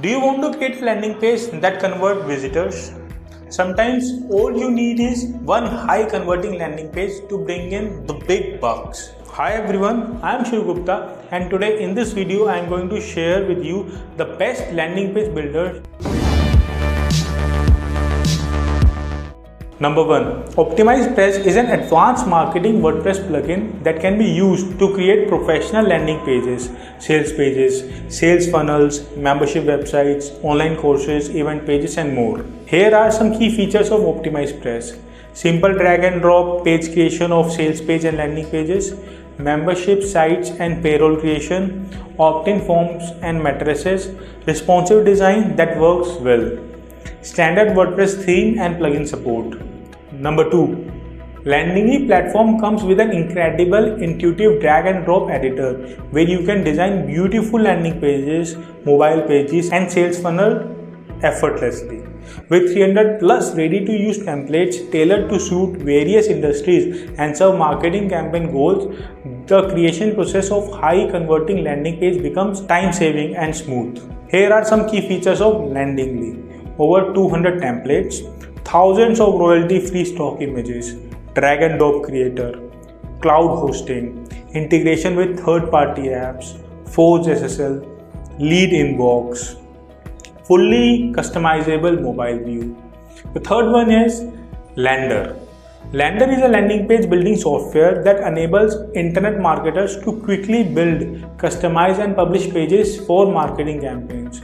Do you want to create a landing page that convert visitors? Sometimes all you need is one high converting landing page to bring in the big bucks. Hi everyone, I am Shiv Gupta and today in this video I am going to share with you the best landing page builders. Number 1. OptimizePress is an advanced marketing WordPress plugin that can be used to create professional landing pages, sales funnels, membership websites, online courses, event pages and more. Here are some key features of OptimizePress. Simple drag and drop page creation of sales page and landing pages, membership sites and payroll creation, opt-in forms and matrices, responsive design that works well. Standard WordPress theme and plugin support. Number 2. Landingly platform comes with an incredible intuitive drag and drop editor where you can design beautiful landing pages, mobile pages and sales funnel effortlessly. With 300 plus ready to use templates tailored to suit various industries and serve marketing campaign goals, the creation process of high converting landing page becomes time saving and smooth. Here are some key features of Landingly. Over 200 templates, thousands of royalty-free stock images, drag and drop creator, cloud hosting, integration with third-party apps, Forge SSL, lead inbox, fully customizable mobile view. The third one is Lander. Lander is a landing page building software that enables internet marketers to quickly build, customize and publish pages for marketing campaigns.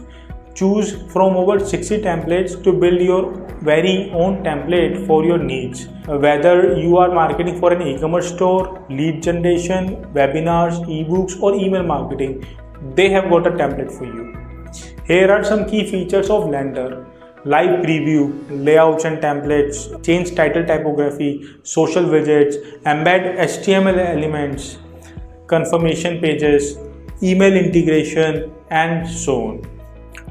Choose from over 60 templates to build your very own template for your needs. Whether you are marketing for an e-commerce store, lead generation, webinars, ebooks or email marketing, they have got a template for you. Here are some key features of Lander. Live preview, layouts and templates, change title typography, social widgets, embed HTML elements, confirmation pages, email integration and so on.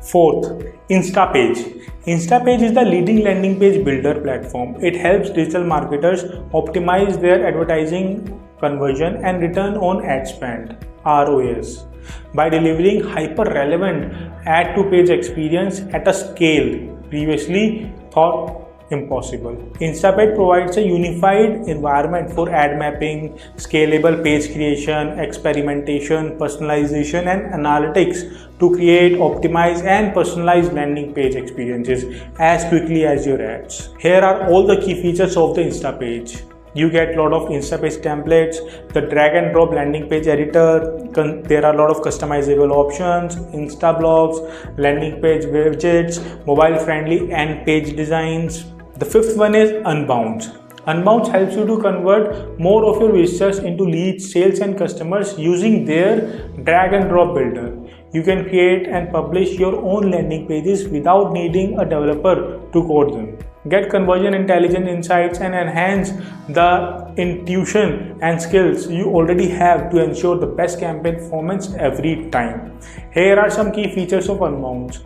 Fourth, Instapage. Instapage is the leading landing page builder platform. It helps digital marketers optimize their advertising conversion and return on ad spend (ROAS) by delivering hyper-relevant ad-to-page experience at a scale previously thought impossible. Instapage provides a unified environment for ad mapping, scalable page creation, experimentation, personalization and analytics to create, optimize and personalize landing page experiences as quickly as your ads. Here are all the key features of the Instapage. You get a lot of Instapage templates, the drag and drop landing page editor, there are a lot of customizable options, Insta blogs, landing page widgets, mobile friendly and page designs. The fifth one is Unbounce. Unbounce helps you to convert more of your visitors into leads, sales and customers using their drag and drop builder. You can create and publish your own landing pages without needing a developer to code them. Get conversion intelligence insights and enhance the intuition and skills you already have to ensure the best campaign performance every time. Here are some key features of Unbounce.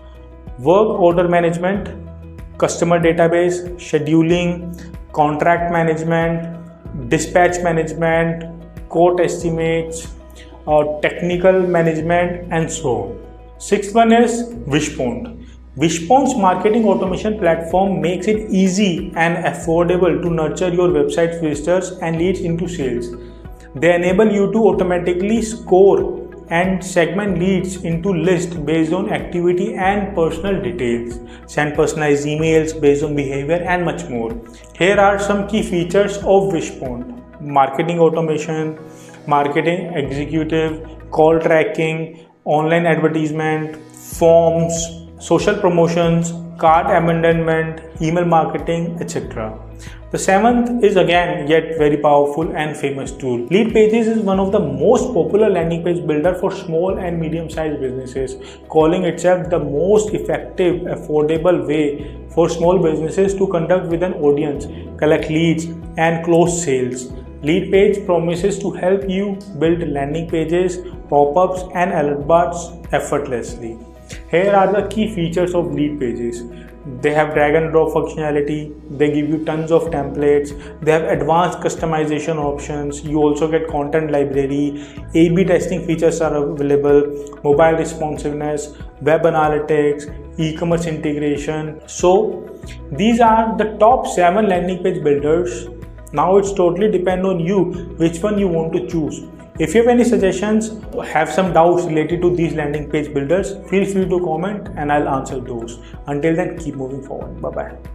Work order management, customer database, scheduling, contract management, dispatch management, quote estimates, technical management and so on. Sixth one is Wishpond. Wishpond's marketing automation platform makes it easy and affordable to nurture your website's visitors and leads into sales. They enable you to automatically score and segment leads into lists based on activity and personal details, send personalized emails based on behavior and much more. Here are some key features of Wishpond. Marketing automation, marketing executive, call tracking, online advertisement, forms, social promotions, cart abandonment, email marketing, etc. The seventh is again yet very powerful and famous tool. Lead Pages is one of the most popular landing page builder for small and medium-sized businesses, calling itself the most effective, affordable way for small businesses to conduct with an audience, collect leads and close sales. Lead Page promises to help you build landing pages, pop-ups and alert bars effortlessly. Here are the key features of Lead Pages. They have drag and drop functionality, they give you tons of templates, they have advanced customization options, you also get content library, A/B testing features are available, mobile responsiveness, web analytics, e-commerce integration. So these are the top 7 landing page builders. Now it's totally depend on you which one you want to choose. If you have any suggestions, have some doubts related to these landing page builders, feel free to comment and I'll answer those. Until then, keep moving forward. Bye bye.